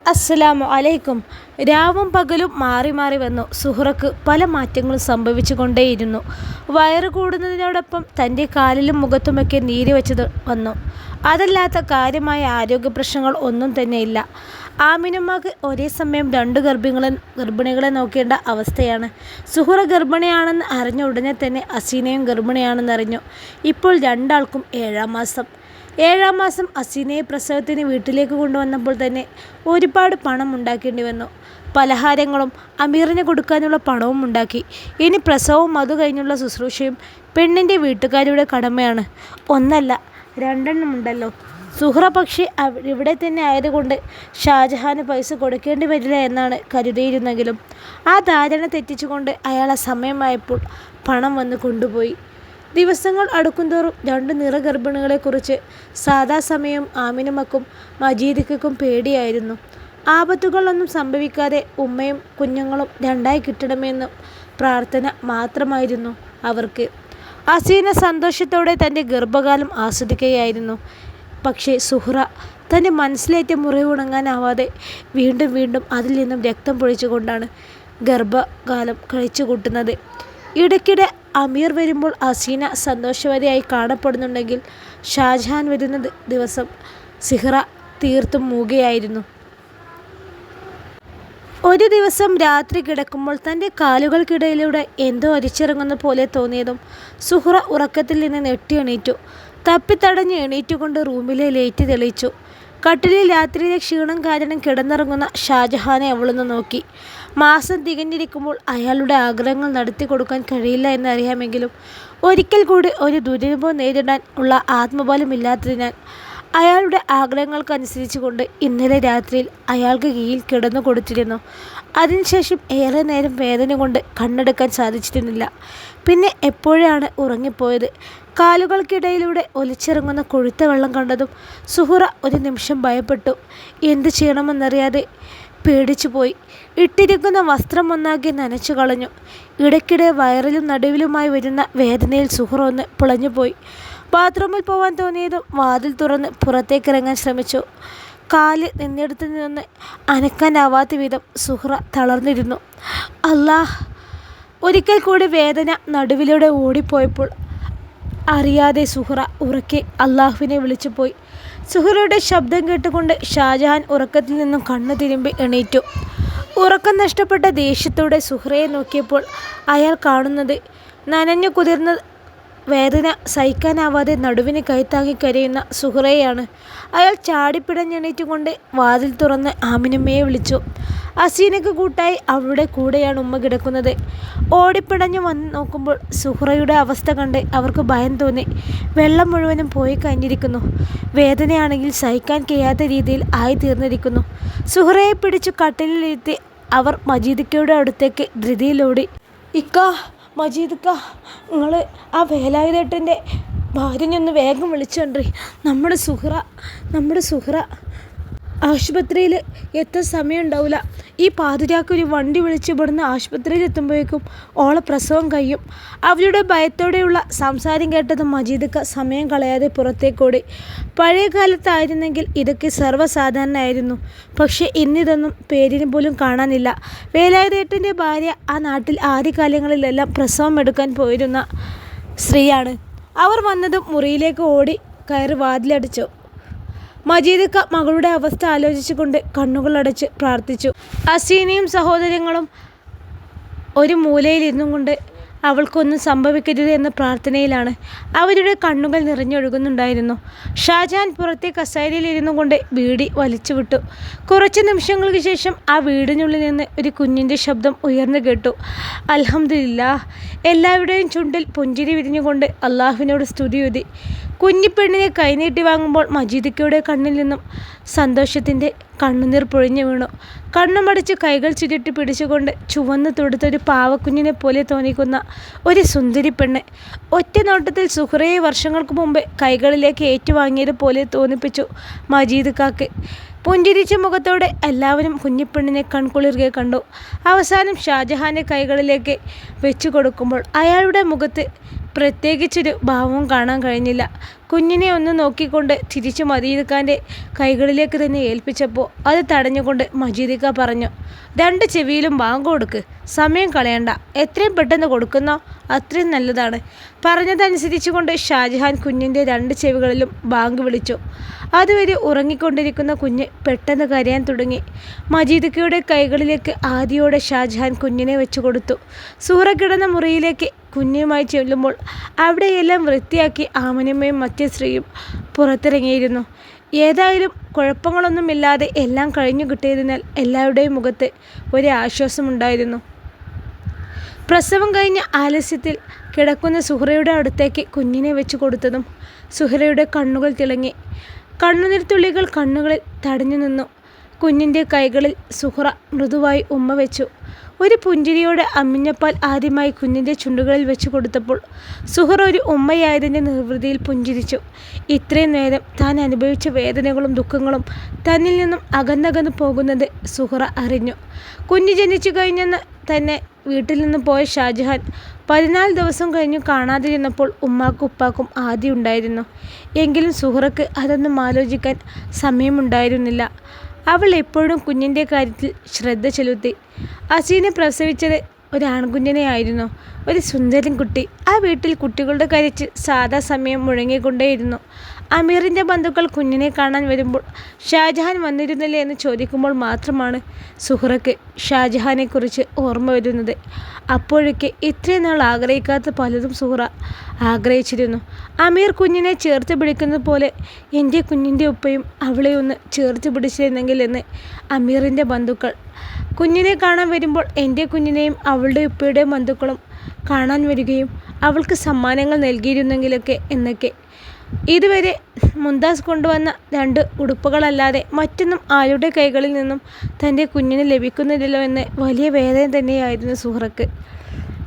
അസ്സലാമു അലൈക്കും. രാവും പകലും മാറി മാറി വന്നു. സുഹറക്ക് പല മാറ്റങ്ങളും സംഭവിച്ചു കൊണ്ടേയിരുന്നു. വയറ് കൂടുന്നതിനോടൊപ്പം തൻ്റെ കാലിലും മുഖത്തുമൊക്കെ നീര് വെച്ചത് വന്നു. അതല്ലാത്ത കാര്യമായ ആരോഗ്യ പ്രശ്നങ്ങൾ ഒന്നും തന്നെയില്ല. ആമിനുമ്മക്ക് ഒരേ സമയം രണ്ട് ഗർഭിണികളെ നോക്കേണ്ട അവസ്ഥയാണ്. സുഹറ ഗർഭിണിയാണെന്ന് അറിഞ്ഞ ഉടനെ തന്നെ അസീനയും ഗർഭിണിയാണെന്നറിഞ്ഞു. ഇപ്പോൾ രണ്ടാൾക്കും 7-ാം മാസം. 7-ാം മാസം അസീനയെ പ്രസവത്തിന് വീട്ടിലേക്ക് കൊണ്ടുവന്നപ്പോൾ തന്നെ ഒരുപാട് പണം ഉണ്ടാക്കേണ്ടി വന്നു. പലഹാരങ്ങളും അമീറിന് കൊടുക്കാനുള്ള പണവും ഉണ്ടാക്കി. ഇനി പ്രസവവും അതു കഴിഞ്ഞുള്ള ശുശ്രൂഷയും പെണ്ണിൻ്റെ വീട്ടുകാരുടെ കടമയാണ്. ഒന്നല്ല, രണ്ടെണ്ണമുണ്ടല്ലോ. സുഹറ പക്ഷേ ഇവിടെ തന്നെ ആയതുകൊണ്ട് ഷാജഹാന് പൈസ കൊടുക്കേണ്ടി വരില്ല എന്നാണ് കരുതിയിരുന്നെങ്കിലും ആ ധാരണ തെറ്റിച്ചുകൊണ്ട് അയാളെ സമയമായപ്പോൾ പണം വന്ന് കൊണ്ടുപോയി. ദിവസങ്ങൾ അടുക്കുംതോറും രണ്ട് നിറഗർഭിണികളെക്കുറിച്ച് സാദാ സമയം ആമിനുമക്കും മജീദിക്കും പേടിയായിരുന്നു. ആപത്തുകളൊന്നും സംഭവിക്കാതെ ഉമ്മയും കുഞ്ഞുങ്ങളും രണ്ടായി കിട്ടണമെന്ന് പ്രാർത്ഥന മാത്രമായിരുന്നു അവർക്ക്. അസീന സന്തോഷത്തോടെ തൻ്റെ ഗർഭകാലം ആസ്വദിക്കുകയായിരുന്നു. പക്ഷേ സുഹ്റ തൻ്റെ മനസ്സിലേറ്റ മുറിവുണങ്ങാനാവാതെ വീണ്ടും വീണ്ടും അതിൽ നിന്നും രക്തം പൊഴിച്ചുകൊണ്ടാണ് ഗർഭകാലം കഴിച്ചു കൂട്ടുന്നത്. ഇടയ്ക്കിടെ അമീർ വരുമ്പോൾ അസീന സന്തോഷവതിയായി കാണപ്പെടുന്നുണ്ടെങ്കിൽ ഷാജഹാൻ വരുന്ന ദിവസം സുഹ്റ തീർത്തും മൂകയായിരുന്നു. ഒരു ദിവസം രാത്രി കിടക്കുമ്പോൾ തൻ്റെ കാലുകൾക്കിടയിലൂടെ എന്തോ അരിച്ചിറങ്ങുന്ന പോലെ തോന്നിയതും സുഹ്റ ഉറക്കത്തിൽ നിന്ന് ഞെട്ടി എണീറ്റു. തപ്പിത്തടഞ്ഞ് എണീറ്റുകൊണ്ട് റൂമിലെ ലൈറ്റ് തെളിയിച്ചു. കട്ടിലിൽ രാത്രിയിലെ ക്ഷീണം കാരണം കിടന്നിറങ്ങുന്ന ഷാജഹാനെ അവളൊന്ന് നോക്കി. മാസം തികഞ്ഞിരിക്കുമ്പോൾ അയാളുടെ ആഗ്രഹങ്ങൾ നടത്തി കൊടുക്കാൻ കഴിയില്ല എന്നറിയാമെങ്കിലും ഒരിക്കൽ കൂടി ഒരു ദുരനുഭവം നേരിടാൻ ഉള്ള ആത്മബലമില്ലാത്തതിനാൽ അയാളുടെ ആഗ്രഹങ്ങൾക്കനുസരിച്ചുകൊണ്ട് ഇന്നലെ രാത്രിയിൽ അയാൾക്ക് കീഴിൽ കിടന്നു കൊടുത്തിരുന്നു. അതിനുശേഷം ഏറെ നേരം വേദന കൊണ്ട് കണ്ണെടുക്കാൻ സാധിച്ചിരുന്നില്ല. പിന്നെ എപ്പോഴാണ് ഉറങ്ങിപ്പോയത്? കാലുകൾക്കിടയിലൂടെ ഒലിച്ചിറങ്ങുന്ന കൊഴുത്ത വെള്ളം കണ്ടതും സുഹ്റ ഒരു നിമിഷം ഭയപ്പെട്ടു. എന്ത് ചെയ്യണമെന്നറിയാതെ പേടിച്ചുപോയി. ഇട്ടിരിക്കുന്ന വസ്ത്രം ഒന്നാകെ നനച്ചു കളഞ്ഞു. ഇടയ്ക്കിടെ വയറിലും നടുവിലുമായി വരുന്ന വേദനയിൽ സുഹ്റ ഒന്ന് പിളഞ്ഞുപോയി. ബാത്റൂമിൽ പോവാൻ തോന്നിയതും വാതിൽ തുറന്ന് പുറത്തേക്കിറങ്ങാൻ ശ്രമിച്ചു. കാല് നിന്നിടത്ത് നിന്ന് അനക്കാനാവാത്ത വിധം സുഹ്റ തളർന്നിരുന്നു. അല്ലാഹ്! ഒരിക്കൽ കൂടി വേദന നടുവിലൂടെ ഓടിപ്പോയപ്പോൾ അറിയാതെ സുഹ്റ ഉറക്കെ അള്ളാഹുവിനെ വിളിച്ചുപോയി. സുഹ്റയുടെ ശബ്ദം കേട്ടുകൊണ്ട് ഷാജഹാൻ ഉറക്കത്തിൽ നിന്നും കണ്ണു തിരുമ്പി എണീറ്റു. ഉറക്കം നഷ്ടപ്പെട്ട ദേഷ്യത്തോടെ സുഹ്റയെ നോക്കിയപ്പോൾ അയാൾ കാണുന്നത് നനഞ്ഞു കുതിർന്ന വേദന സഹിക്കാനാവാതെ നടുവിന് കൈത്താങ്ങി കരയുന്ന സുഹ്റയെയാണ്. അയാൾ ചാടിപ്പിടഞ്ഞെണീറ്റുകൊണ്ട് വാതിൽ തുറന്ന് ആമിനമ്മയെ വിളിച്ചു. അസീനയ്ക്ക് കൂട്ടായി അവളുടെ കൂടെയാണ് ഉമ്മ കിടക്കുന്നത്. ഓടിപ്പിടഞ്ഞു വന്ന് നോക്കുമ്പോൾ സുഹ്റയുടെ അവസ്ഥ കണ്ട് അവർക്ക് ഭയം തോന്നി. വെള്ളം മുഴുവനും പോയി കഴിഞ്ഞിരിക്കുന്നു. വേദനയാണെങ്കിൽ സഹിക്കാൻ കഴിയാത്ത രീതിയിൽ ആയി തീർന്നിരിക്കുന്നു. സുഹ്റയെ പിടിച്ചു കട്ടിലിരുത്തി അവർ മജീദിക്കയുടെ അടുത്തേക്ക് ധൃതിയിലോടി. ഇക്കാ, മജീദിക്ക, നിങ്ങൾ ആ വേലായുധേട്ടൻ്റെ ഭാര്യനൊന്ന് വേഗം വിളിച്ചോണ്ടി. നമ്മുടെ സുഹ്റ ആശുപത്രിയിൽ എത്താൻ സമയം ഉണ്ടാവില്ല. ഈ പാതിരാക്ക് ഒരു വണ്ടി വിളിച്ച് ഇവിടുന്ന് ആശുപത്രിയിൽ എത്തുമ്പോഴേക്കും ഓളെ പ്രസവം കഴിയും. അവരുടെ ഭയത്തോടെയുള്ള സംസാരം കേട്ടത് മജീദിക്ക സമയം കളയാതെ പുറത്തേക്കോടി. പഴയ കാലത്തായിരുന്നെങ്കിൽ ഇതൊക്കെ സർവ്വസാധാരണമായിരുന്നു. പക്ഷേ ഇന്നിതൊന്നും പേരിന് പോലും കാണാനില്ല. വേലായുധേട്ടൻ്റെ ഭാര്യ ആ നാട്ടിൽ ആദ്യകാലങ്ങളിലെല്ലാം പ്രസവം എടുക്കാൻ പോയിരുന്ന സ്ത്രീയാണ്. അവർ വന്നതും മുറിയിലേക്ക് ഓടി കയറി വാതിലടച്ചു. മജീദിക്ക മകളുടെ അവസ്ഥ ആലോചിച്ചുകൊണ്ട് കണ്ണുകളടച്ച് പ്രാർത്ഥിച്ചു. അസീനയും സഹോദരങ്ങളും ഒരു മൂലയിലിരുന്നും കൊണ്ട് അവൾക്കൊന്നും സംഭവിക്കരുത് എന്ന പ്രാർത്ഥനയിലാണ്. അവരുടെ കണ്ണുകൾ നിറഞ്ഞൊഴുകുന്നുണ്ടായിരുന്നു. ഷാജഹാൻ പുറത്തെ കസേരയിൽ ഇരുന്നു കൊണ്ട് ബീഡി വലിച്ചുവിട്ടു. കുറച്ച് നിമിഷങ്ങൾക്ക് ശേഷം ആ വീടിനുള്ളിൽ നിന്ന് ഒരു കുഞ്ഞിൻ്റെ ശബ്ദം ഉയർന്നു കേട്ടു. അൽഹംദുലില്ലാഹ്! എല്ലാവരുടെയും ചുണ്ടിൽ പുഞ്ചിരി വിരിഞ്ഞുകൊണ്ട് അള്ളാഹുവിനോട് സ്തുതിയുതി. കുഞ്ഞിപ്പെണ്ണിനെ കൈനീട്ടി വാങ്ങുമ്പോൾ മജീദിക്കയുടെ കണ്ണിൽ നിന്നും സന്തോഷത്തിൻ്റെ കണ്ണുനീർ പൊഴിഞ്ഞു വീണു. കണ്ണുമടച്ച് കൈകൾ ചുരുട്ടി പിടിച്ചുകൊണ്ട് ചുവന്ന് തൊടുത്തൊരു പാവക്കുഞ്ഞിനെ പോലെ തോന്നിക്കുന്ന ഒരു സുന്ദരി പെണ്ണ്. ഒറ്റ നോട്ടത്തിൽ സുഹ്റയെ വർഷങ്ങൾക്ക് മുമ്പ് കൈകളിലേക്ക് ഏറ്റുവാങ്ങിയതുപോലെ തോന്നിപ്പിച്ചു മജീദിക്കാക്ക്. പുഞ്ചിരിച്ച മുഖത്തോടെ എല്ലാവരും കുഞ്ഞിപ്പെണ്ണിനെ കൺകുളിർക്കെ കണ്ടു. അവസാനം ഷാജഹാനെ കൈകളിലേക്ക് വെച്ചു കൊടുക്കുമ്പോൾ അയാളുടെ മുഖത്ത് പ്രത്യേകിച്ചൊരു ഭാവവും കാണാൻ കഴിഞ്ഞില്ല. കുഞ്ഞിനെ ഒന്ന് നോക്കിക്കൊണ്ട് തിരിച്ചു മജീദ് കൈകളിലേക്ക് തന്നെ ഏൽപ്പിച്ചപ്പോൾ അത് തടഞ്ഞുകൊണ്ട് മജീദ് പറഞ്ഞു, 2 ചെവിയിലും ബാങ്ക് കൊടുക്ക്, സമയം കളയണ്ട, എത്രയും പെട്ടെന്ന് കൊടുക്കുന്നോ അത്രയും നല്ലതാണ്. പറഞ്ഞതനുസരിച്ചുകൊണ്ട് ഷാജഹാൻ കുഞ്ഞിൻ്റെ 2 ചെവികളിലും ബാങ്ക് വിളിച്ചു. അതുവരെ ഉറങ്ങിക്കൊണ്ടിരിക്കുന്ന കുഞ്ഞ് പെട്ടെന്ന് കരയാൻ തുടങ്ങി. മജീദ് കൈകളിലേക്ക് ആദിയോടെ ഷാജഹാൻ കുഞ്ഞിനെ വെച്ചു കൊടുത്തു. സൂറ കിടന്ന മുറിയിലേക്ക് കുഞ്ഞുമായി ചെല്ലുമ്പോൾ അവിടെയെല്ലാം വൃത്തിയാക്കി ആമനിമ്മയും മറ്റേ സ്ത്രീയും പുറത്തിറങ്ങിയിരുന്നു. ഏതായാലും കുഴപ്പങ്ങളൊന്നുമില്ലാതെ എല്ലാം കഴിഞ്ഞു കിട്ടിയതിനാൽ എല്ലാവരുടെയും മുഖത്ത് ഒരു ആശ്വാസമുണ്ടായിരുന്നു. പ്രസവം കഴിഞ്ഞ ആലസ്യത്തിൽ കിടക്കുന്ന സുഹറയുടെ അടുത്തേക്ക് കുഞ്ഞിനെ വെച്ച് കൊടുത്തതും സുഹറയുടെ കണ്ണുകൾ തിളങ്ങി. കണ്ണുനീർത്തുള്ളികൾ കണ്ണുകളിൽ തടഞ്ഞു നിന്നു. കുഞ്ഞിൻ്റെ കൈകളിൽ സുഹറ മൃദുവായി ഉമ്മ വെച്ചു. ഒരു പുഞ്ചിരിയോടെ അമ്മിഞ്ഞപ്പാൽ ആദ്യമായി കുഞ്ഞിൻ്റെ ചുണ്ടുകളിൽ വെച്ച് കൊടുത്തപ്പോൾ സുഹറ ഒരു ഉമ്മയായതിൻ്റെ നിർവൃതിയിൽ പുഞ്ചിരിച്ചു. ഇത്രയും നേരം താൻ അനുഭവിച്ച വേദനകളും ദുഃഖങ്ങളും തന്നിൽ നിന്നും അകന്നകന്നു പോകുന്നത് സുഹറ അറിഞ്ഞു. കുഞ്ഞ് ജനിച്ചു കഴിഞ്ഞെന്ന് തന്നെ വീട്ടിൽ നിന്ന് പോയ ഷാജഹാൻ 14 ദിവസം കഴിഞ്ഞു കാണാതിരുന്നപ്പോൾ ഉമ്മാക്കും ഉപ്പാക്കും ആദ്യം ഉണ്ടായിരുന്നു. എങ്കിലും സുഹറക്ക് അതൊന്നും ആലോചിക്കാൻ സമയമുണ്ടായിരുന്നില്ല. അവൾ എപ്പോഴും കുഞ്ഞിൻ്റെ കാര്യത്തിൽ ശ്രദ്ധ ചെലുത്തി. അസീനെ പ്രസവിച്ചത് ഒരു ആൺകുഞ്ഞിനെയായിരുന്നു. ഒരു സുന്ദരൻ കുട്ടി. ആ വീട്ടിൽ കുട്ടികളുടെ കരച്ചിൽ സാധാ സമയം മുഴങ്ങിക്കൊണ്ടേയിരുന്നു. അമീറിൻ്റെ ബന്ധുക്കൾ കുഞ്ഞിനെ കാണാൻ വരുമ്പോൾ ഷാജഹാൻ വന്നിരുന്നില്ലേ എന്ന് ചോദിക്കുമ്പോൾ മാത്രമാണ് സുഹറയ്ക്ക് ഷാജഹാനെക്കുറിച്ച് ഓർമ്മ വരുന്നത്. അപ്പോഴൊക്കെ ഇത്രയും നാൾ ആഗ്രഹിക്കാത്ത പലതും സുഹറ ആഗ്രഹിച്ചിരുന്നു. അമീർ കുഞ്ഞിനെ ചേർത്ത് പിടിക്കുന്നത് പോലെ എൻ്റെ കുഞ്ഞിൻ്റെ ഉപ്പയും അവളെ ഒന്ന് ചേർത്ത് പിടിച്ചിരുന്നെങ്കിൽ എന്ന് അമീറിൻ്റെ ബന്ധുക്കൾ കുഞ്ഞിനെ കാണാൻ വരുമ്പോൾ എൻ്റെ കുഞ്ഞിനെയും അവളുടെ ഉപ്പയുടെയും ബന്ധുക്കളും കാണാൻ വരികയും അവൾക്ക് സമ്മാനങ്ങൾ നൽകിയിരുന്നെങ്കിലൊക്കെ എന്നൊക്കെ. ഇതുവരെ മുംതാസ് കൊണ്ടുവന്ന 2 ഉടുപ്പുകളല്ലാതെ മറ്റൊന്നും ആരുടെ കൈകളിൽ നിന്നും തൻ്റെ കുഞ്ഞിന് ലഭിക്കുന്നില്ലല്ലോ എന്ന് വലിയ വേദന തന്നെയായിരുന്നു സുഹറക്ക്.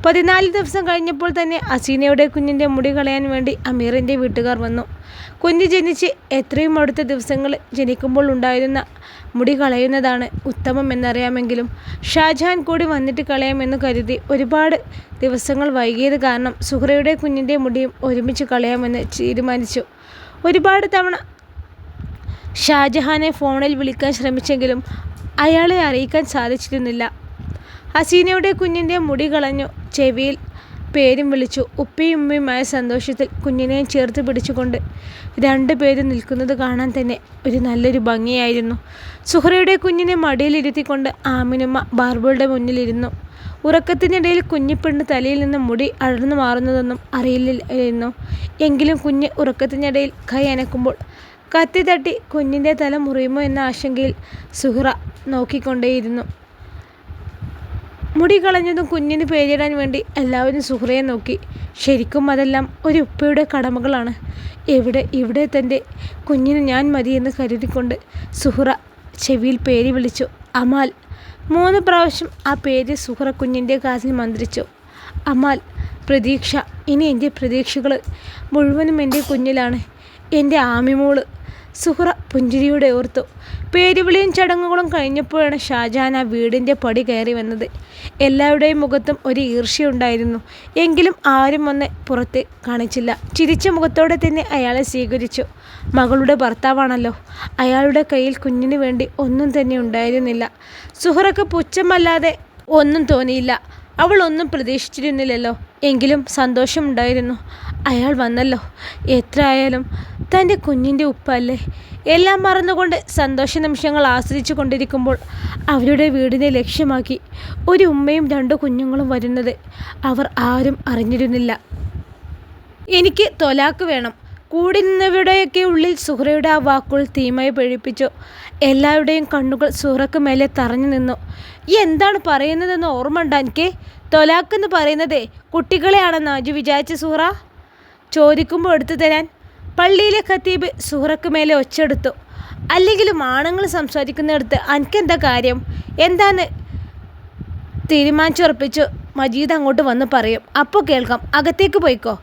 14 ദിവസം കഴിഞ്ഞപ്പോൾ തന്നെ അസീനയുടെ കുഞ്ഞിൻ്റെ മുടി കളയാൻ വേണ്ടി അമീറിൻ്റെ വീട്ടുകാർ വന്നു. കുഞ്ഞ് ജനിച്ച് എത്രയും അടുത്ത ദിവസങ്ങൾ ജനിക്കുമ്പോൾ ഉണ്ടായിരുന്ന മുടി കളയുന്നതാണ് ഉത്തമം എന്നറിയാമെങ്കിലും ഷാജഹാൻ കൂടി വന്നിട്ട് കളയാമെന്ന് കരുതി ഒരുപാട് ദിവസങ്ങൾ വൈകിയത് കാരണം സുഹറയുടെ കുഞ്ഞിൻ്റെ മുടിയും ഒരുമിച്ച് കളയാമെന്ന് തീരുമാനിച്ചു. ഒരുപാട് തവണ ഷാജഹാനെ ഫോണിൽ വിളിക്കാൻ ശ്രമിച്ചെങ്കിലും അയാളെ അറിയിക്കാൻ സാധിച്ചിരുന്നില്ല. ഹസീനയുടെ കുഞ്ഞിൻ്റെ മുടി കളഞ്ഞു. ചെവിയിൽ പേരും വിളിച്ചു. ഉപ്പയും ഉമ്മയുമായ സന്തോഷത്തിൽ കുഞ്ഞിനെയും ചേർത്ത് പിടിച്ചുകൊണ്ട് 2 പേരും നിൽക്കുന്നത് കാണാൻ തന്നെ ഒരു നല്ലൊരു ഭംഗിയായിരുന്നു. സുഹറയുടെ കുഞ്ഞിനെ മടിയിലിരുത്തിക്കൊണ്ട് ആമിനുമ്മ ബാർബിളുടെ മുന്നിലിരുന്നു. ഉറക്കത്തിനിടയിൽ കുഞ്ഞിപ്പെണ്ണ് തലയിൽ നിന്ന് മുടി അടർന്നു മാറുന്നതൊന്നും അറിയില്ലായിരുന്നു. എങ്കിലും കുഞ്ഞ് ഉറക്കത്തിനിടയിൽ കൈ അനക്കുമ്പോൾ കത്തി തട്ടി കുഞ്ഞിൻ്റെ തല മുറിയുമോ എന്ന ആശങ്കയിൽ സുഹറ നോക്കിക്കൊണ്ടേയിരുന്നു. മുടി കളഞ്ഞതും കുഞ്ഞിന് പേരിടാൻ വേണ്ടി എല്ലാവരും സുഹറയെ നോക്കി. ശരിക്കും അതെല്ലാം ഒരു ഉപ്പയുടെ കടമകളാണ്. ഇവിടെ തൻ്റെ കുഞ്ഞിന് ഞാൻ മതിയെന്ന് കരുതിക്കൊണ്ട് സുഹറ ചെവിയിൽ പേര് വിളിച്ചു. അമാൽ. 3 പ്രാവശ്യം ആ പേര് സുഹറ കുഞ്ഞിൻ്റെ കാതിൽ മന്ത്രിച്ചു. അമാൽ. പ്രതീക്ഷ. ഇനി എൻ്റെ പ്രതീക്ഷകൾ മുഴുവനും എൻ്റെ കുഞ്ഞിലാണ്. എൻ്റെ ആമിമോള്. സുഹറ പുഞ്ചിരിയോടെ ഓർത്തു. പേരുവിളിയും ചടങ്ങുകളും കഴിഞ്ഞപ്പോഴാണ് ഷാജഹാൻ ആ വീടിൻ്റെ പടി കയറി വന്നത്. എല്ലാവരുടെയും മുഖത്തും ഒരു ഈർഷ്യയുണ്ടായിരുന്നു. എങ്കിലും ആരും ഒന്ന് പുറത്ത് കാണിച്ചില്ല. ചിരിച്ച മുഖത്തോടെ തന്നെ അയാളെ സ്വീകരിച്ചു. മകളുടെ ഭർത്താവാണല്ലോ. അയാളുടെ കയ്യിൽ കുഞ്ഞിന് വേണ്ടി ഒന്നും തന്നെ ഉണ്ടായിരുന്നില്ല. സുഹറക്ക് പുച്ഛമല്ലാതെ ഒന്നും തോന്നിയില്ല. അവൾ ഒന്നും പ്രതീക്ഷിച്ചിരുന്നില്ലല്ലോ. എങ്കിലും സന്തോഷമുണ്ടായിരുന്നു. അയാൾ വന്നല്ലോ. എത്ര ആയാലും തൻ്റെ കുഞ്ഞിൻ്റെ ഉപ്പ അല്ലേ. എല്ലാം മറന്നുകൊണ്ട് സന്തോഷ നിമിഷങ്ങൾ ആസ്വദിച്ചു കൊണ്ടിരിക്കുമ്പോൾ അവരുടെ വീടിനെ ലക്ഷ്യമാക്കി ഒരു ഉമ്മയും 2 കുഞ്ഞുങ്ങളും വരുന്നത് അവർ ആരും അറിഞ്ഞിരുന്നില്ല. എനിക്ക് തൊലാക്ക് വേണം. കൂടി നിന്നവരുടെയൊക്കെ ഉള്ളിൽ സുഹറയുടെ ആ വാക്കുകൾ തീമായി പഴിപ്പിച്ചു. എല്ലാവരുടെയും കണ്ണുകൾ സുഹറക്ക് മേലെ തറഞ്ഞു നിന്നു. ഈ എന്താണ് പറയുന്നതെന്ന് ഓർമ്മ ഉണ്ടോ എനിക്ക്? തൊലാക്കെന്ന് പറയുന്നതേ കുട്ടികളെയാണെന്ന് അജു വിചാരിച്ച സുഹറ? ചോദിക്കുമ്പോൾ എടുത്തു തരാൻ പള്ളിയിലെ ഖത്തീബ് സുഹറക്ക് മേലെ ഒച്ചെടുത്തു. അല്ലെങ്കിലും ആണുങ്ങൾ സംസാരിക്കുന്നിടത്ത് എനിക്കെന്താ കാര്യം? എന്താന്ന് തീരുമാനിച്ചുറപ്പിച്ചു മജീദ് അങ്ങോട്ട് വന്ന് പറയും. അപ്പോൾ കേൾക്കാം. അകത്തേക്ക് പോയിക്കോ.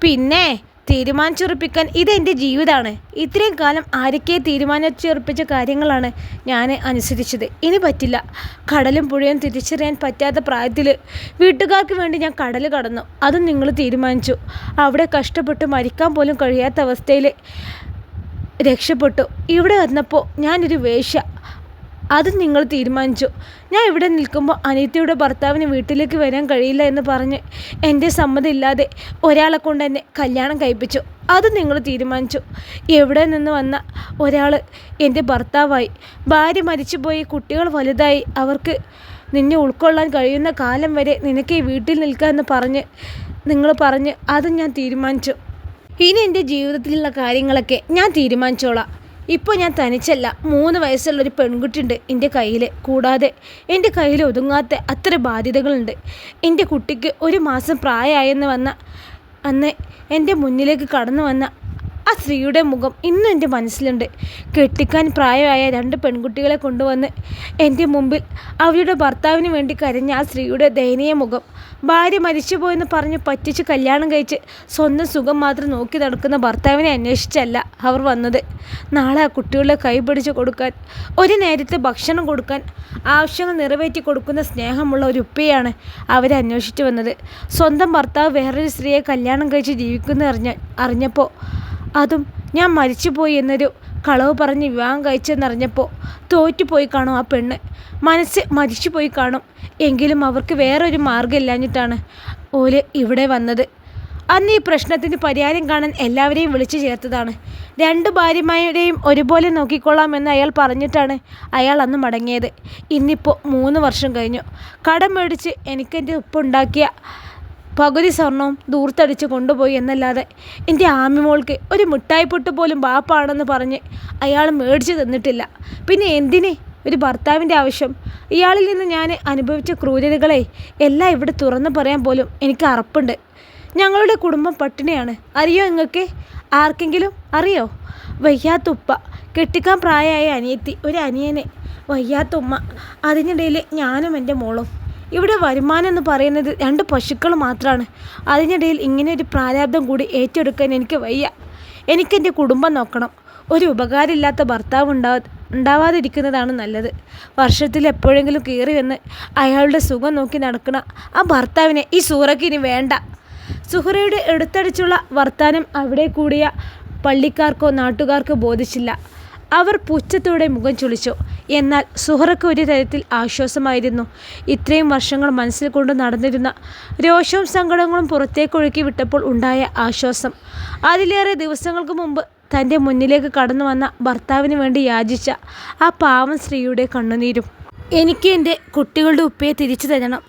പിന്നെ തീരുമാനിച്ചുറപ്പിക്കാൻ ഇതെൻ്റെ ജീവിതമാണ്. ഇത്രയും കാലം ആരൊക്കെ തീരുമാനിച്ചുറപ്പിച്ച കാര്യങ്ങളാണ് ഞാൻ അനുസരിച്ചത്. ഇനി പറ്റില്ല. കടലും പുഴയും തിരിച്ചറിയാൻ പറ്റാത്ത പ്രായത്തിൽ വീട്ടുകാർക്ക് വേണ്ടി ഞാൻ കടൽ കടന്നു. അതും നിങ്ങൾ തീരുമാനിച്ചു. അവിടെ കഷ്ടപ്പെട്ട് മരിക്കാൻ പോലും കഴിയാത്ത അവസ്ഥയിൽ രക്ഷപ്പെട്ടു. ഇവിടെ വന്നപ്പോൾ ഞാനൊരു വേശ്യ. അതും നിങ്ങൾ തീരുമാനിച്ചു. ഞാൻ ഇവിടെ നിൽക്കുമ്പോൾ അനിയത്തിയുടെ ഭർത്താവിന് വീട്ടിലേക്ക് വരാൻ കഴിയില്ല എന്ന് പറഞ്ഞ് എൻ്റെ സമ്മതമില്ലാതെ ഒരാളെ കൊണ്ട് എന്നെ കല്യാണം കഴിപ്പിച്ചു. അതും നിങ്ങൾ തീരുമാനിച്ചു. എവിടെ നിന്ന് വന്ന ഒരാൾ എൻ്റെ ഭർത്താവായി. ഭാര്യ മരിച്ചുപോയി, കുട്ടികൾ വലുതായി, അവർക്ക് നിന്നെ ഉൾക്കൊള്ളാൻ കഴിയുന്ന കാലം വരെ നിനക്ക് ഈ വീട്ടിൽ നിൽക്കാമെന്ന് നിങ്ങൾ പറഞ്ഞ് അതും ഞാൻ തീരുമാനിച്ചു. ഇനി എൻ്റെ ജീവിതത്തിലുള്ള കാര്യങ്ങളൊക്കെ ഞാൻ തീരുമാനിച്ചോളാം. ഇപ്പോൾ ഞാൻ തനിച്ചല്ല. 3 വയസ്സുള്ളൊരു പെൺകുട്ടിയുണ്ട് എൻ്റെ കയ്യിൽ. കൂടാതെ എൻ്റെ കയ്യിൽ ഒതുങ്ങാത്ത അത്ര ബാധ്യതകളുണ്ട്. എൻ്റെ കുട്ടിക്ക് 1 മാസം പ്രായമായെന്ന് അന്ന് എൻ്റെ മുന്നിലേക്ക് കടന്നു വന്ന ആ സ്ത്രീയുടെ മുഖം ഇന്നും എൻ്റെ മനസ്സിലുണ്ട്. കെട്ടിക്കാൻ പ്രായമായ 2 പെൺകുട്ടികളെ കൊണ്ടുവന്ന് എൻ്റെ മുമ്പിൽ അവരുടെ ഭർത്താവിന് വേണ്ടി കരഞ്ഞ ആ സ്ത്രീയുടെ ദയനീയ മുഖം. ഭാര്യ മരിച്ചുപോയെന്ന് പറഞ്ഞ് പറ്റിച്ച് കല്യാണം കഴിച്ച് സ്വന്തം സുഖം മാത്രം നോക്കി നടക്കുന്ന ഭർത്താവിനെ അന്വേഷിച്ചല്ല അവർ വന്നത്. നാളെ ആ കുട്ടികളെ കൈപിടിച്ച് കൊടുക്കാൻ, ഒരു നേരത്തെ ഭക്ഷണം കൊടുക്കാൻ, ആവശ്യങ്ങൾ നിറവേറ്റി കൊടുക്കുന്ന സ്നേഹമുള്ള ഒരു ഉപ്പയാണ് അവരെ അന്വേഷിച്ചു വന്നത്. സ്വന്തം ഭർത്താവ് വേറൊരു സ്ത്രീയെ കല്യാണം കഴിച്ച് ജീവിക്കുന്ന അറിഞ്ഞപ്പോൾ, അതും ഞാൻ മരിച്ചുപോയി എന്നൊരു കളവ് പറഞ്ഞ് വിവാഹം കഴിച്ചെന്നറിഞ്ഞപ്പോൾ തോറ്റുപോയി കാണും ആ പെണ്ണ്. മനസ്സ് മരിച്ചുപോയി കാണും. എങ്കിലും അവർക്ക് വേറൊരു മാർഗ്ഗം ഇല്ലാഞ്ഞിട്ടാണ് ഓല് ഇവിടെ വന്നത്. അന്ന് ഈ പ്രശ്നത്തിന് പരിഹാരം കാണാൻ എല്ലാവരെയും വിളിച്ചു ചേർത്തതാണ്. 2 ഭാര്യമാരെയും ഒരുപോലെ നോക്കിക്കൊള്ളാമെന്ന് അയാൾ പറഞ്ഞിട്ടാണ് അയാൾ അന്ന് മടങ്ങിയത്. ഇന്നിപ്പോൾ 3 വർഷം കഴിഞ്ഞു. കടം മേടിച്ച് എനിക്കെൻ്റെ ഉപ്പുണ്ടാക്കിയ പകുതി സ്വർണവും ദൂർത്തടിച്ച് കൊണ്ടുപോയി എന്നല്ലാതെ എൻ്റെ ആമിമോൾക്ക് ഒരു മിഠായിപ്പൊട്ട് പോലും ബാപ്പാണെന്ന് പറഞ്ഞ് അയാൾ മേടിച്ച് തന്നിട്ടില്ല. പിന്നെ എന്തിന് ഒരു ഭർത്താവിൻ്റെ ആവശ്യം? ഇയാളിൽ നിന്ന് ഞാൻ അനുഭവിച്ച ക്രൂരതകളെ എല്ലാം ഇവിടെ തുറന്നു പറയാൻ പോലും എനിക്ക് അറപ്പുണ്ട്. ഞങ്ങളുടെ കുടുംബം പട്ടിണിയാണ്. അറിയോ നിങ്ങൾക്ക്? ആർക്കെങ്കിലും അറിയോ? വയ്യാത്ത ഉപ്പ, കെട്ടിക്കാൻ പ്രായമായ അനിയത്തി, ഒരു അനിയനെ, വയ്യാത്ത ഉമ്മ, അതിനിടയിൽ ഞാനും എൻ്റെ മോളും. ഇവിടെ വരുമാനം എന്ന് പറയുന്നത് 2 പശുക്കൾ മാത്രമാണ്. അതിനിടയിൽ ഇങ്ങനെ ഒരു പ്രാരാബ്ദം കൂടി ഏറ്റെടുക്കാൻ എനിക്ക് വയ്യ. എനിക്കെൻ്റെ കുടുംബം നോക്കണം. ഒരു ഉപകാരമില്ലാത്ത ഭർത്താവ് ഉണ്ടാവാതിരിക്കുന്നതാണ് നല്ലത്. വർഷത്തിൽ എപ്പോഴെങ്കിലും കയറി വന്ന് അയാളുടെ സുഖം നോക്കി നടക്കുന്ന ആ ഭർത്താവിനെ ഈ സൂറയ്ക്ക് ഇനി വേണ്ട. സുഹറയുടെ എടുത്തടിച്ചുള്ള വർത്താനം അവിടെ കൂടിയ പള്ളിക്കാർക്കോ നാട്ടുകാർക്കോ ബോധിച്ചില്ല. അവർ പുച്ഛത്തോടെ മുഖം ചുളിച്ചു. എന്നാൽ സുഹറയ്ക്ക് ഒരു തരത്തിൽ ആശ്വാസമായിരുന്നു. ഇത്രയും വർഷങ്ങൾ മനസ്സിൽ കൊണ്ട് നടന്നിരുന്ന രോഷവും സങ്കടങ്ങളും പുറത്തേക്കൊഴുക്കി വിട്ടപ്പോൾ ഉണ്ടായ ആശ്വാസം. അതിലേറെ ദിവസങ്ങൾക്ക് മുമ്പ് തൻ്റെ മുന്നിലേക്ക് കടന്നു വന്ന ഭർത്താവിന് വേണ്ടി യാചിച്ച ആ പാവം സ്ത്രീയുടെ കണ്ണുനീരും. എനിക്ക് എൻ്റെ കുട്ടികളുടെ ഉപ്പയെ തിരിച്ചു തരണം.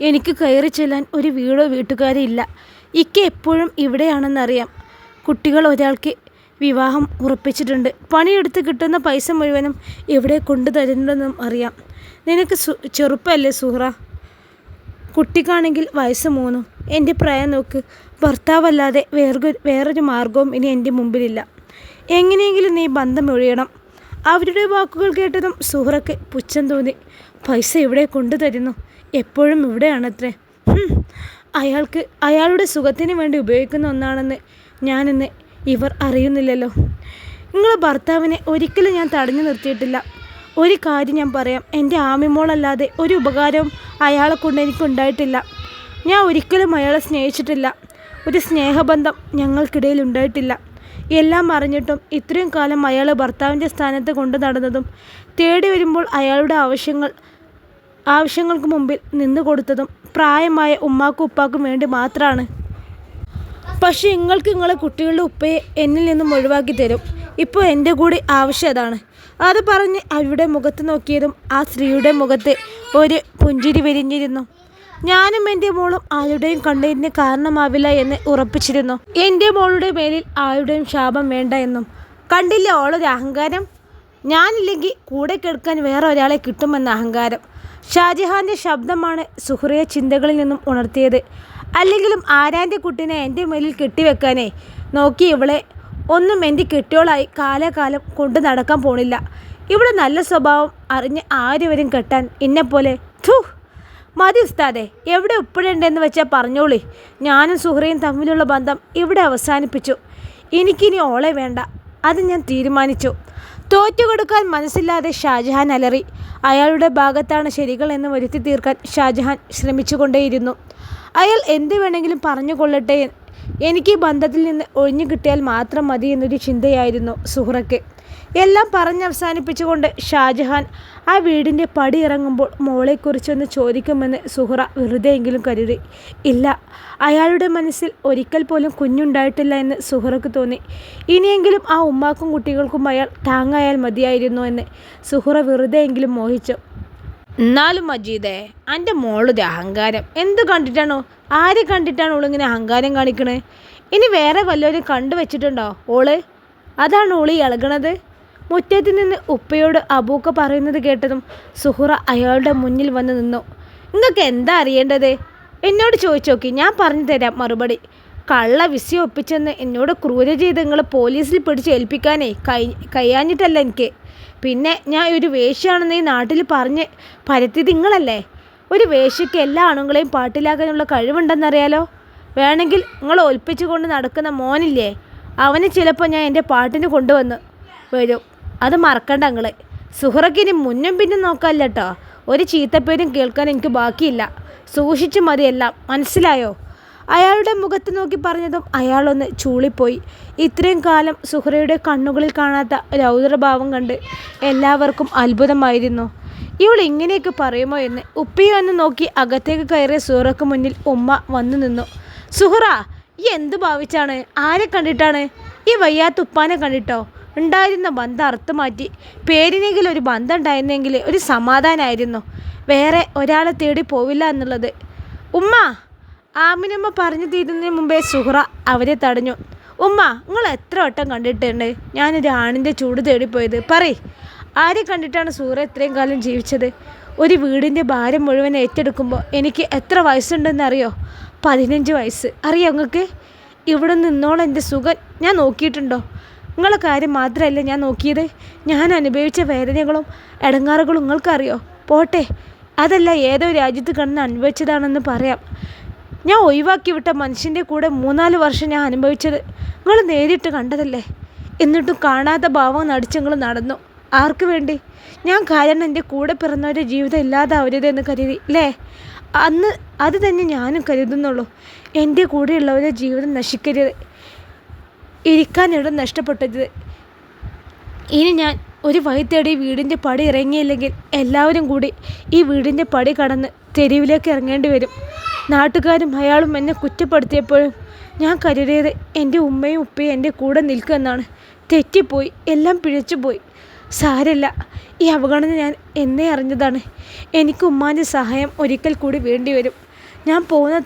എനിക്ക് കയറി ചെല്ലാൻ ഒരു വീടോ വീട്ടുകാരോ ഇല്ല. ഇക്ക എപ്പോഴും ഇവിടെയാണെന്നറിയാം. കുട്ടികൾ ഒരാൾക്ക് വിവാഹം ഉറപ്പിച്ചിട്ടുണ്ട്. പണിയെടുത്ത് കിട്ടുന്ന പൈസ മുഴുവനും ഇവിടെ കൊണ്ടു തരുന്നുണ്ടെന്നും അറിയാം. നിനക്ക് ചെറുപ്പമല്ലേ സുഹറ? കുട്ടിക്കാണെങ്കിൽ വയസ്സ് 3. എൻ്റെ പ്രായം നോക്ക്. ഭർത്താവല്ലാതെ വേറൊരു മാർഗവും ഇനി എൻ്റെ മുമ്പിലില്ല. എങ്ങനെയെങ്കിലും നീ ബന്ധം ഒഴിയണം. അവരുടെ വാക്കുകൾ കേട്ടതും സുഹറയ്ക്ക് പുച്ഛം തോന്നി. പൈസ ഇവിടെ കൊണ്ടു തരുന്നു, എപ്പോഴും ഇവിടെയാണത്രേ. അയാളുടെ സുഖത്തിന് വേണ്ടി ഉപയോഗിക്കുന്ന ഒന്നാണെന്ന് ഞാനിന്ന് ഇവർ അറിയുന്നില്ലല്ലോ. നിങ്ങളുടെ ഭർത്താവിനെ ഒരിക്കലും ഞാൻ തടഞ്ഞു നിർത്തിയിട്ടില്ല. ഒരു കാര്യം ഞാൻ പറയാം, എൻ്റെ ആമിമോളല്ലാതെ ഒരു ഉപകാരവും അയാളെ കൊണ്ട് എനിക്കുണ്ടായിട്ടില്ല. ഞാൻ ഒരിക്കലും അയാളെ സ്നേഹിച്ചിട്ടില്ല. ഒരു സ്നേഹബന്ധം ഞങ്ങൾക്കിടയിൽ ഉണ്ടായിട്ടില്ല. എല്ലാം അറിഞ്ഞിട്ടും ഇത്രയും കാലം അയാൾ ഭർത്താവിൻ്റെ സ്ഥാനത്ത് കൊണ്ടു നടന്നതും തേടി വരുമ്പോൾ അയാളുടെ ആവശ്യങ്ങൾക്ക് മുമ്പിൽ നിന്നു കൊടുത്തതും പ്രായമായ ഉമ്മാക്കും ഉപ്പാക്കും വേണ്ടി മാത്രമാണ്. പക്ഷേ നിങ്ങൾക്ക് നിങ്ങളെ കുട്ടികളുടെ ഉപ്പയെ എന്നിൽ നിന്നും ഒഴിവാക്കി തരും. ഇപ്പോൾ എൻ്റെ കൂടി ആവശ്യം അതാണ്. അത് പറഞ്ഞ് അവരുടെ മുഖത്ത് നോക്കിയതും ആ സ്ത്രീയുടെ മുഖത്ത് ഒരു പുഞ്ചിരി വിരിഞ്ഞിരുന്നു. ഞാനും എൻ്റെ മോളും ആരുടെയും കണ്ണീരിന് കാരണമാവില്ല എന്ന് ഉറപ്പിച്ചിരുന്നു. എൻ്റെ മോളുടെ മേലിൽ ആരുടെയും ശാപം വേണ്ട എന്നും. കണ്ടില്ല ഓളൊരു അഹങ്കാരം. ഞാനില്ലെങ്കിൽ കൂടെ കിടക്കാൻ വേറെ ഒരാളെ കിട്ടുമെന്ന അഹങ്കാരം. ഷാജഹാൻ്റെ ശബ്ദമാണ് സുഹറയെ ചിന്തകളിൽ നിന്നും ഉണർത്തിയത്. അല്ലെങ്കിലും ആരാൻ്റെ കുട്ടീനെ എൻ്റെ മേലിൽ കെട്ടിവെക്കാനേ നോക്കി ഇവളെ ഒന്നും എൻ്റെ കെട്ടിയോളായി കാലകാലം കൊണ്ട് നടക്കാൻ പോണില്ല. ഇവിടെ നല്ല സ്വഭാവം അറിഞ്ഞ് ആരുവരും കെട്ടാൻ എന്നെപ്പോലെ മതി ഉസ്താദെ. എവിടെ ഉപ്പിടേണ്ടെന്ന് വെച്ചാൽ പറഞ്ഞോളി. ഞാനും സുഹറയും തമ്മിലുള്ള ബന്ധം ഇവിടെ അവസാനിപ്പിച്ചു. എനിക്കിനി ഓളെ വേണ്ട, അത് ഞാൻ തീരുമാനിച്ചു. തോറ്റുകൊടുക്കാൻ മനസ്സില്ലാതെ ഷാജഹാൻ അലറി. അയാളുടെ ഭാഗത്താണ് ശരികൾ എന്ന് വരുത്തി തീർക്കാൻ ഷാജഹാൻ ശ്രമിച്ചുകൊണ്ടേയിരുന്നു. അയാൾ എന്ത് വേണമെങ്കിലും പറഞ്ഞുകൊള്ളട്ടെ, എനിക്ക് ഈ ബന്ധത്തിൽ നിന്ന് ഒഴിഞ്ഞു കിട്ടിയാൽ മാത്രം മതി എന്നൊരു ചിന്തയായിരുന്നു സുഹ്റയ്ക്ക്. എല്ലാം പറഞ്ഞവസാനിപ്പിച്ചുകൊണ്ട് ഷാജഹാൻ ആ വീടിൻ്റെ പടി ഇറങ്ങുമ്പോൾ മോളെക്കുറിച്ചൊന്ന് ചോദിക്കുമെന്ന് സുഹ്റ വെറുതെയെങ്കിലും കരുതി. ഇല്ല, അയാളുടെ മനസ്സിൽ ഒരിക്കൽ പോലും കുഞ്ഞുണ്ടായിട്ടില്ല എന്ന് സുഹ്റയ്ക്ക് തോന്നി. ഇനിയെങ്കിലും ആ ഉമ്മാക്കും കുട്ടികൾക്കും അയാൾ താങ്ങായാൽ മതിയായിരുന്നു എന്ന് സുഹ്റ വെറുതെയെങ്കിലും മോഹിച്ചു. എന്നാലും മജീദേ, എൻ്റെ മോളുടെ അഹങ്കാരം എന്ത് കണ്ടിട്ടാണോ, ആരെ കണ്ടിട്ടാണ് ഓളിങ്ങനെ അഹങ്കാരം കാണിക്കണേ? ഇനി വേറെ വല്ലവരും കണ്ടുവച്ചിട്ടുണ്ടോ ഓള്? അതാണ് ഓളി ഇളകണത്. മുറ്റത്ത് നിന്ന് ഉപ്പയോട് അബൂക്ക പറയുന്നത് കേട്ടതും സുഹ്റ അയാളുടെ മുന്നിൽ വന്ന് നിന്നു. നിങ്ങൾക്ക് എന്താ അറിയേണ്ടത്? എന്നോട് ചോദിച്ചു നോക്കി, ഞാൻ പറഞ്ഞു തരാം മറുപടി. കള്ള വിസ ഒപ്പിച്ചെന്ന് എന്നോട് ക്രൂര ചെയ്ത് നിങ്ങൾ പോലീസിൽ പിടിച്ച് ഏൽപ്പിക്കാനേ കഴിയാഞ്ഞിട്ടല്ല എനിക്ക്. പിന്നെ ഞാൻ ഒരു വേശ്യയാണെന്ന് ഈ നാട്ടിൽ പറഞ്ഞ് പരത്തിയത് നിങ്ങളല്ലേ. ഒരു വേശ്യയ്ക്ക് എല്ലാ ആണുങ്ങളെയും പാട്ടിലാക്കാനുള്ള കഴിവുണ്ടെന്നറിയാലോ. വേണമെങ്കിൽ നിങ്ങൾ ഒൽപ്പിച്ചു കൊണ്ട് നടക്കുന്ന മോനില്ലേ, അവനെ ചിലപ്പോൾ ഞാൻ എൻ്റെ പാട്ടിന് കൊണ്ടുവന്ന് വരും. അത് മറക്കണ്ട നിങ്ങൾ. സുഹ്റയ്ക്കിനി മുന്നും പിന്നും നോക്കാമല്ല കേട്ടോ. ഒരു ചീത്തപ്പേരും കേൾക്കാൻ എനിക്ക് ബാക്കിയില്ല. സൂക്ഷിച്ചു മതിയെല്ലാം, മനസ്സിലായോ? അയാളുടെ മുഖത്ത് നോക്കി പറഞ്ഞതും അയാളൊന്ന് ചൂളിപ്പോയി. ഇത്രയും കാലം സുഹ്റയുടെ കണ്ണുകളിൽ കാണാത്ത രൗദ്രഭാവം കണ്ട് എല്ലാവർക്കും അത്ഭുതമായിരുന്നു. ഇവൾ ഇങ്ങനെയൊക്കെ പറയുമോ എന്ന്. ഉപ്പയും എന്ന് നോക്കി അകത്തേക്ക് കയറിയ സുഹ്റയ്ക്ക് മുന്നിൽ ഉമ്മ വന്നു നിന്നു. സുഹ്റ, ഈ എന്ത് ഭാവിച്ചാണ്? ആരെ കണ്ടിട്ടാണ്? ഈ വയ്യാത്ത ഉപ്പാനെ കണ്ടിട്ടോ? ഉണ്ടായിരുന്ന ബന്ധം അറുത്ത് മാറ്റി പേരിനെങ്കിലും ഒരു ബന്ധം ഉണ്ടായിരുന്നെങ്കിൽ ഒരു സമാധാനമായിരുന്നു. വേറെ ഒരാളെ തേടി പോവില്ല എന്നുള്ളത്. ഉമ്മ, ആമിനമ്മ പറഞ്ഞു തീരുന്നതിന് മുമ്പേ സുഹ്റ അവരെ തടഞ്ഞു. ഉമ്മ, നിങ്ങൾ എത്ര വട്ടം കണ്ടിട്ടുണ്ട് ഞാനൊരു ആണിൻ്റെ ചൂട് തേടിപ്പോയത്? പറയ്, ആരെ കണ്ടിട്ടാണ് സുഹ്റ ഇത്രയും കാലം ജീവിച്ചത്? ഒരു വീടിൻ്റെ ഭാരം മുഴുവൻ ഏറ്റെടുക്കുമ്പോൾ എനിക്ക് എത്ര വയസ്സുണ്ടെന്നറിയോ? 15 വയസ്സ്. അറിയോ നിങ്ങൾക്ക്? ഇവിടെ നിന്നോളം എൻ്റെ സുഖം ഞാൻ നോക്കിയിട്ടുണ്ടോ? നിങ്ങളെ കാര്യം മാത്രമല്ല ഞാൻ നോക്കിയത്, ഞാൻ അനുഭവിച്ച വേദനകളും ഇടങ്ങാറുകളും നിങ്ങൾക്കറിയോ? പോട്ടെ, അതല്ല ഏതോ രാജ്യത്ത് കിടന്ന് അനുഭവിച്ചതാണെന്ന് പറയാം. ഞാൻ ഒഴിവാക്കി വിട്ട മനുഷ്യൻ്റെ കൂടെ 3-4 വർഷം ഞാൻ അനുഭവിച്ചത് നിങ്ങൾ നേരിട്ട് കണ്ടതല്ലേ. എന്നിട്ടും കാണാത്ത ഭാവം നടിച്ച് നിങ്ങൾ നടന്നു. ആർക്ക് വേണ്ടി? ഞാൻ കാരണം എൻ്റെ കൂടെ പിറന്നവരുടെ ജീവിതം ഇല്ലാതാവരുതെന്ന് കരുതി അല്ലേ? അന്ന് അത് തന്നെ ഞാനും കരുതുന്നുള്ളൂ. എൻ്റെ കൂടെയുള്ളവരുടെ ജീവിതം നശിക്കരുത്, ഇരിക്കാനിടം നഷ്ടപ്പെട്ടത്. ഇനി ഞാൻ ഒരു വഴി തേടി വീടിൻ്റെ പടി ഇറങ്ങിയില്ലെങ്കിൽ എല്ലാവരും കൂടി ഈ വീടിൻ്റെ പടി കടന്ന് തെരുവിലേക്ക് ഇറങ്ങേണ്ടി വരും. നാട്ടുകാരും അയാളും എന്നെ കുറ്റപ്പെടുത്തിയപ്പോഴും ഞാൻ കരുതിയത് എൻ്റെ ഉമ്മയും ഉപ്പയും എൻ്റെ കൂടെ നിൽക്കുമെന്നാണ്. തെറ്റിപ്പോയി, എല്ലാം പിഴച്ചുപോയി. സാരമില്ല, ഈ അവഗണന ഞാൻ എന്നേ അറിഞ്ഞതാണ്. എനിക്ക് ഉമ്മാൻ്റെ സഹായം ഒരിക്കൽ കൂടി വേണ്ടി വരും. ഞാൻ പോകുന്ന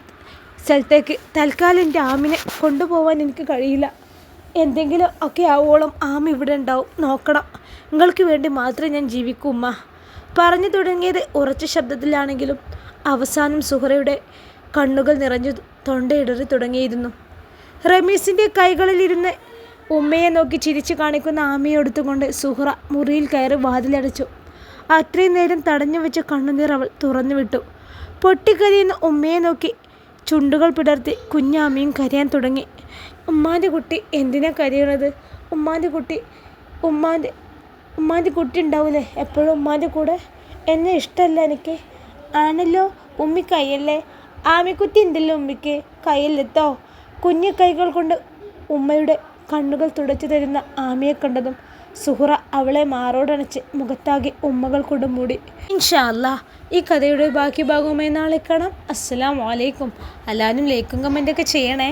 സ്ഥലത്തേക്ക് തൽക്കാലം എൻ്റെ ആമിനെ കൊണ്ടുപോകാൻ എനിക്ക് കഴിയില്ല. എന്തെങ്കിലും ഒക്കെ ആവോളം ആമ ഇവിടെ ഉണ്ടാവും, നോക്കണം. നിങ്ങൾക്ക് വേണ്ടി മാത്രമേ ഞാൻ ജീവിക്കൂ ഉമ്മ. പറഞ്ഞു തുടങ്ങിയത് ഉറച്ച ശബ്ദത്തിലാണെങ്കിലും അവസാനം സുഹ്റയുടെ കണ്ണുകൾ നിറഞ്ഞു തൊണ്ടയിടറി തുടങ്ങിയിരുന്നു. റമീസിൻ്റെ കൈകളിലിരുന്ന് ഉമ്മയെ നോക്കി ചിരിച്ചു കാണിക്കുന്ന ആമയെ എടുത്തുകൊണ്ട് സുഹ്റ മുറിയിൽ കയറി വാതിലടച്ചു. അത്രയും നേരം തടഞ്ഞു വെച്ച കണ്ണുനീർ അവൾ തുറന്നു വിട്ടു. പൊട്ടിക്കരിയുന്ന ഉമ്മയെ നോക്കി ചുണ്ടുകൾ പിടർത്തി കുഞ്ഞാമയും കരയാൻ തുടങ്ങി. ഉമ്മാൻ്റെ കുട്ടി എന്തിനാ കരയണത്? ഉമ്മാൻ്റെ കുട്ടി ഉണ്ടാവില്ലേ എപ്പോഴും ഉമ്മാൻ്റെ കൂടെ? എന്നെ ഇഷ്ടമല്ല എനിക്ക്. ആണല്ലോ, ഉമ്മി കൈയല്ലേ? ആമിക്കുട്ടി ഉണ്ടല്ലോ ഉമ്മിക്ക് കയ്യിലെത്തോ? കുഞ്ഞു കൈകൾ കൊണ്ട് ഉമ്മയുടെ കണ്ണുകൾ തുടച്ചു തരുന്ന ആമിയെ കണ്ടതും സുഹ്റ അവളെ മാറോടണച്ച് മുഖത്താകെ ഉമ്മകൾ കൊണ്ട് മൂടി. ഇൻഷാ അല്ലാ, ഈ കഥയുടെ ബാക്കി ഭാഗവുമായി നാളെ കാണാം. അസ്സലാമു അലൈക്കും. എല്ലാവരും ലൈക്കും കമൻറ്റൊക്കെ ചെയ്യണേ.